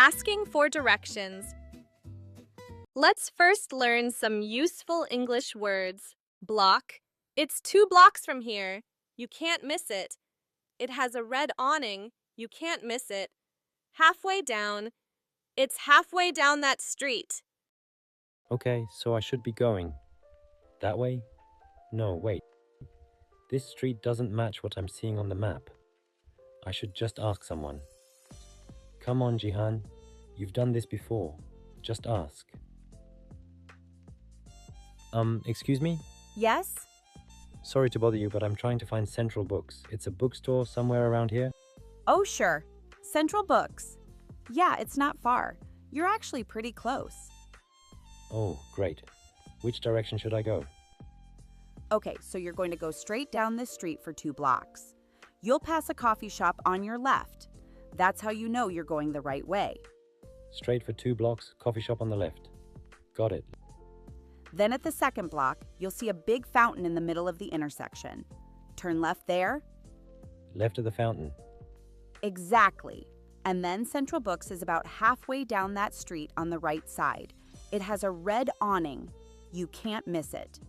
Asking for directions. Let's first learn some useful English words. Block. It's 2 blocks from here. You can't miss it. It has a red awning. You can't miss it. Halfway down. It's halfway down that street. Okay, so I should be going that way? No, wait. This street doesn't match what I'm seeing on the map. I should just ask someone. Come on, Jihan. You've done this before. Just ask. Excuse me? Yes? Sorry to bother you, but I'm trying to find Central Books. It's a bookstore somewhere around here? Oh, sure. Central Books. Yeah, it's not far. You're actually pretty close. Oh, great. Which direction should I go? Okay, so you're going to go straight down this street for 2 blocks. You'll pass a coffee shop on your left. That's how you know you're going the right way. Straight for 2 blocks, coffee shop on the left. Got it. Then at the second block, you'll see a big fountain in the middle of the intersection. Turn left there. Left of the fountain. Exactly. And then Central Books is about halfway down that street on the right side. It has a red awning. You can't miss it.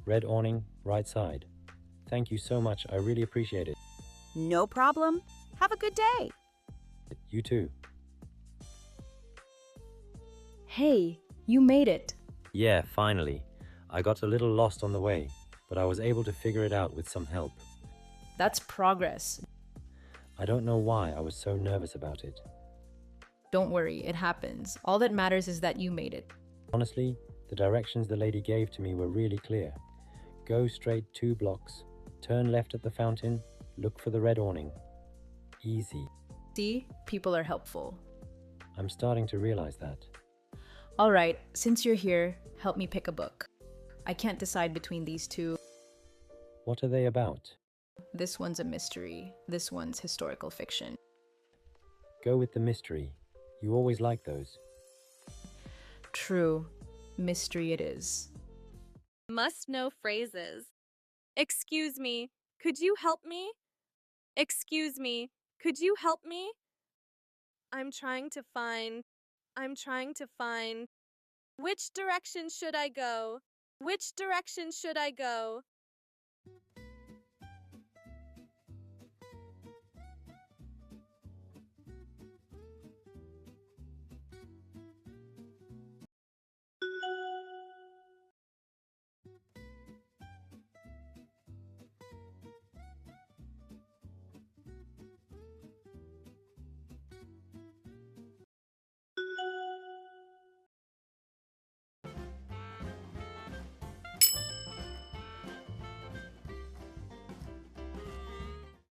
Red awning, right side. Thank you so much. I really appreciate it. No problem. Have a good day. You too. Hey, you made it. Yeah, finally. I got a little lost on the way, but I was able to figure it out with some help. That's progress. I don't know why I was so nervous about it. Don't worry, it happens. All that matters is that you made it. Honestly, the directions the lady gave to me were really clear. Go straight 2 blocks, turn left at the fountain, look for the red awning. Easy. See, people are helpful. I'm starting to realize that. All right, since you're here, help me pick a book. I can't decide between these two. What are they about? This one's a mystery. This one's historical fiction. Go with the mystery. You always like those. True. Mystery it is. Must know phrases. Excuse me, could you help me? Excuse me, could you help me? I'm trying to find. Which direction should I go? Which direction should I go?